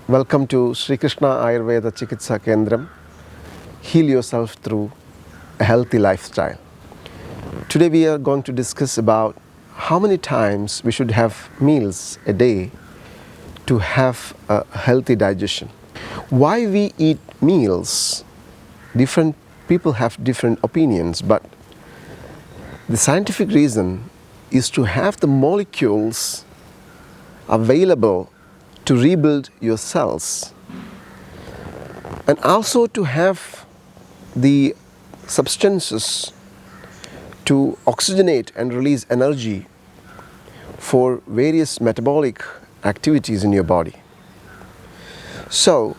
Welcome to Sreekrishna Ayurveda Chikitsa Kendram. Heal yourself through a healthy lifestyle. Today we are going to discuss about how many times we should have meals a day to have a healthy digestion. Why we eat meals? Different people have different opinions, but the scientific reason is to have the molecules available to rebuild your cells, and also to have the substances to oxygenate and release energy for various metabolic activities in your body. So,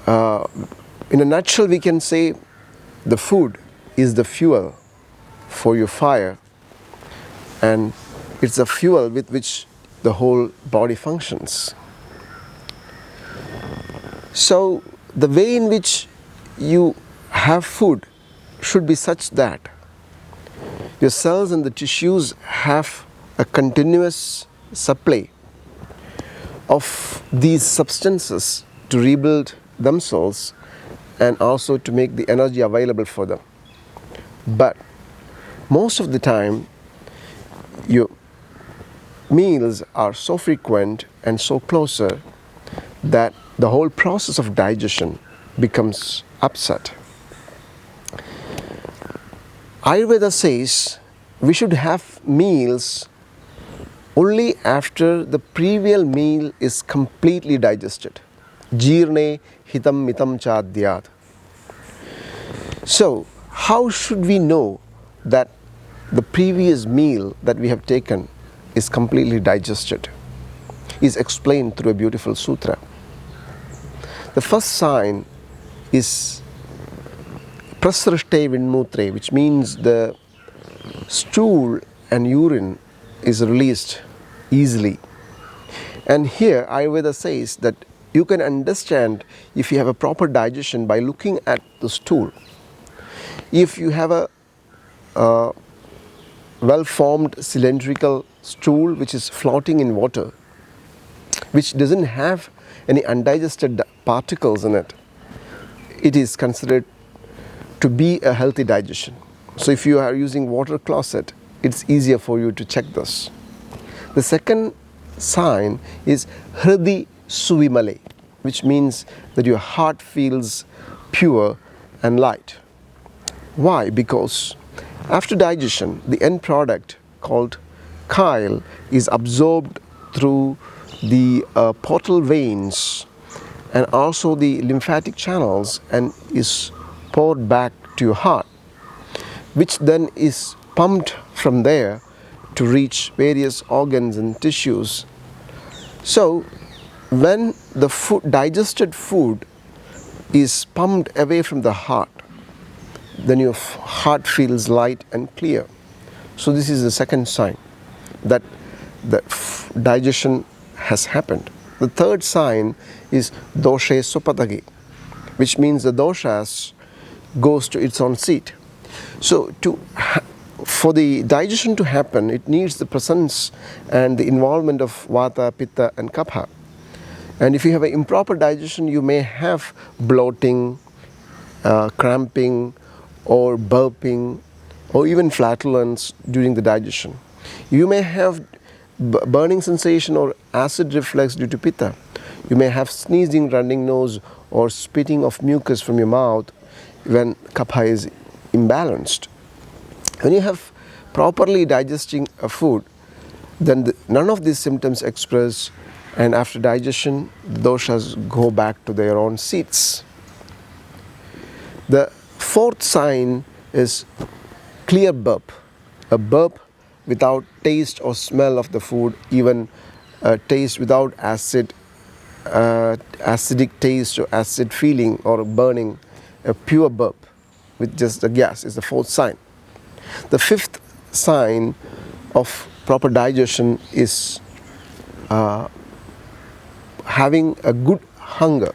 in a nutshell, we can say the food is the fuel for your fire, and it's a fuel with which the whole body functions. So the way in which you have food should be such that your cells and the tissues have a continuous supply of these substances to rebuild themselves and also to make the energy available for them. But most of the time your meals are so frequent and so closer that the whole process of digestion becomes upset. Ayurveda says we should have meals only after the previous meal is completely digested. Jirne hitam mitam chadyat. So, how should we know that the previous meal that we have taken is completely digested? Is explained through a beautiful sutra. The first sign is prasrishte vinmutre, which means the stool and urine is released easily. And here Ayurveda says that you can understand if you have a proper digestion by looking at the stool. If you have a well-formed cylindrical stool which is floating in water, which doesn't have any undigested particles in it, it is considered to be a healthy digestion. So if you are using water closet, it's easier for you to check this. The second sign is hridi suvimale, which means that your heart feels pure and light. Why? Because after digestion, the end product called chyle is absorbed through the portal veins and also the lymphatic channels and is poured back to your heart, which then is pumped from there to reach various organs and tissues. So when the digested food is pumped away from the heart, then your heart feels light and clear. So this is the second sign that the digestion has happened. The third sign is doshe supatagi, which means the doshas goes to its own seat. So for the digestion to happen, it needs the presence and the involvement of vata, pitta and kapha. And if you have an improper digestion, you may have bloating, cramping, or burping, or even flatulence during the digestion. You may have burning sensation or acid reflux due to pitta. You may have sneezing, running nose, or spitting of mucus from your mouth when kapha is imbalanced. When you have properly digesting a food, then none of these symptoms express, and after digestion, the doshas go back to their own seats. The fourth sign is clear burp, a burp without taste or smell of the food, even a taste without acid, acidic taste or acid feeling or burning, a pure burp with just the gas is the fourth sign. The fifth sign of proper digestion is having a good hunger.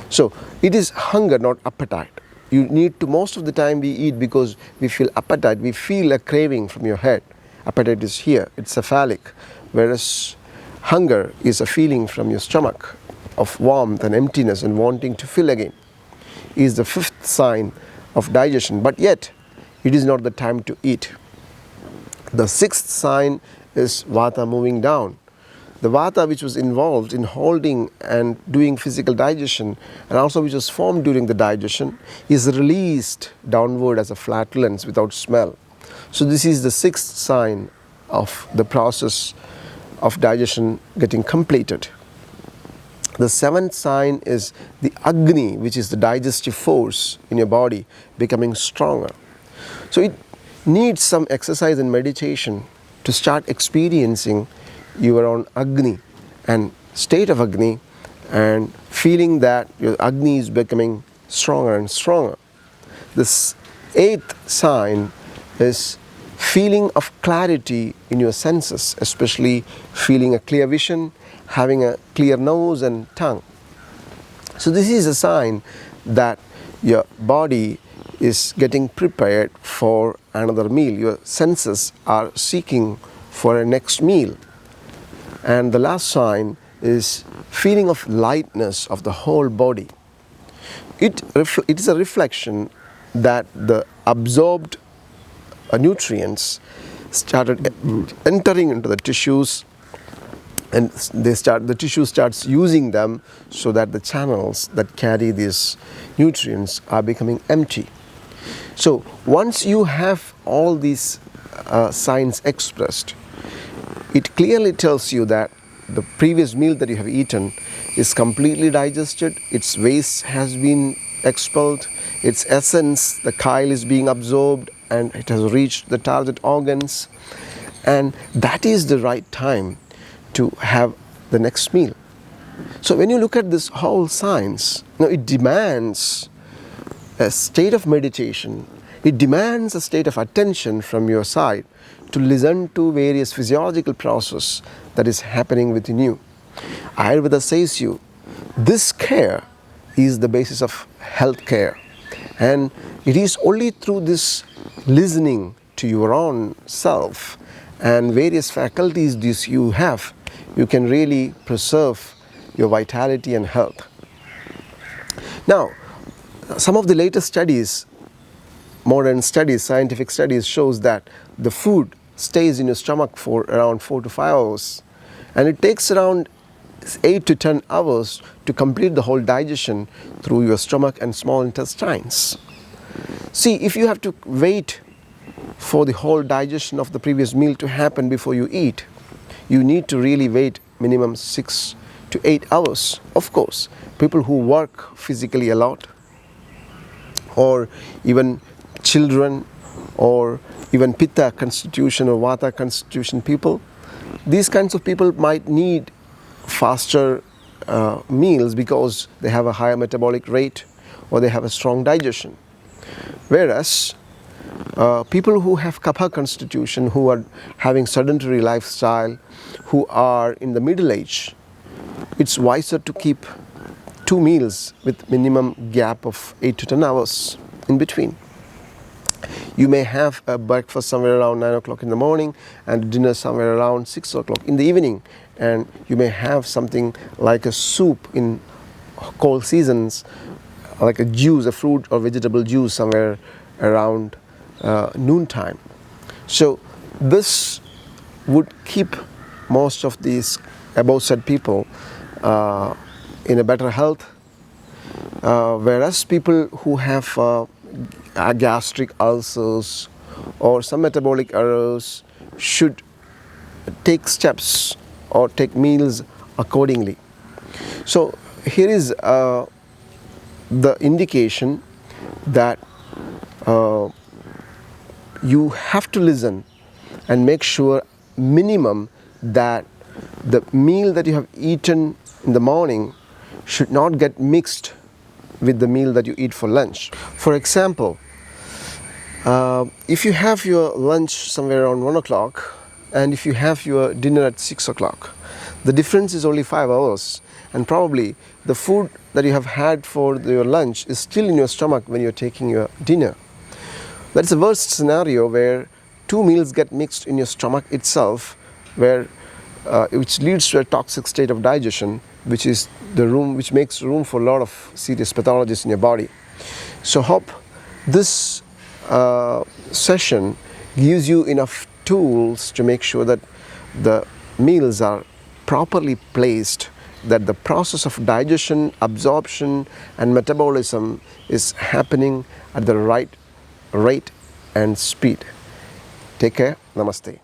So it is hunger, not appetite. You need to, most of the time we eat because we feel appetite, we feel a craving from your head. Appetite is here, it's cephalic, whereas Hunger is a feeling from your stomach of warmth and emptiness and wanting to fill again. Is the fifth sign of digestion, but yet it is not the time to eat. The sixth sign is Vata moving down. The Vata which was involved in holding and doing physical digestion, and also which was formed during the digestion, is released downward as a flatulence without smell. So this is the sixth sign of the process of digestion getting completed. The seventh sign is the Agni, which is the digestive force in your body becoming stronger. So it needs some exercise and meditation to start experiencing your own Agni and state of Agni, and feeling that your Agni is becoming stronger and stronger. This eighth sign is feeling of clarity in your senses, especially feeling a clear vision, having a clear nose and tongue. So this is a sign that your body is getting prepared for another meal. Your senses are seeking for a next meal. And the last sign is feeling of lightness of the whole body. It is a reflection that the absorbed nutrients started entering into the tissues, and the tissue starts using them, so that the channels that carry these nutrients are becoming empty. So once you have all these signs expressed, it clearly tells you that the previous meal that you have eaten is completely digested, its waste has been expelled, its essence, the chyle, is being absorbed and it has reached the target organs, and that is the right time to have the next meal. So when you look at this whole science, it demands a state of meditation, it demands a state of attention from your side to listen to various physiological process that is happening within you. Ayurveda says you, this care is the basis of health care, and it is only through this listening to your own self and various faculties this you have, you can really preserve your vitality and health. Now, some of the latest studies, modern studies, scientific studies, shows that the food stays in your stomach for around 4 to 5 hours, and it takes around 8 to 10 hours to complete the whole digestion through your stomach and small intestines. See, if you have to wait for the whole digestion of the previous meal to happen before you eat, you need to really wait minimum 6 to 8 hours. Of course, people who work physically a lot, or even children, or even Pitta constitution or Vata constitution people, these kinds of people might need faster meals because they have a higher metabolic rate or they have a strong digestion. Whereas people who have Kapha constitution, who are having sedentary lifestyle, who are in the middle age, it's wiser to keep 2 meals with minimum gap of 8 to 10 hours in between. You may have a breakfast somewhere around 9 o'clock in the morning and dinner somewhere around 6 o'clock in the evening, and you may have something like a soup in cold seasons, like a juice, a fruit or vegetable juice somewhere around noontime. So this would keep most of these above said people in a better health, whereas people who have gastric ulcers or some metabolic errors should take steps or take meals accordingly. So here is the indication that you have to listen and make sure minimum that the meal that you have eaten in the morning should not get mixed with the meal that you eat for lunch. For example, if you have your lunch somewhere around 1 o'clock and if you have your dinner at 6 o'clock, the difference is only 5 hours, and probably the food that you have had for your lunch is still in your stomach when you're taking your dinner. That's the worst scenario, where 2 meals get mixed in your stomach itself, where which leads to a toxic state of digestion, which is the room which makes room for a lot of serious pathologies in your body. So hope this session gives you enough tools to make sure that the meals are properly placed, that the process of digestion, absorption and metabolism is happening at the right rate and speed. Take care. Namaste.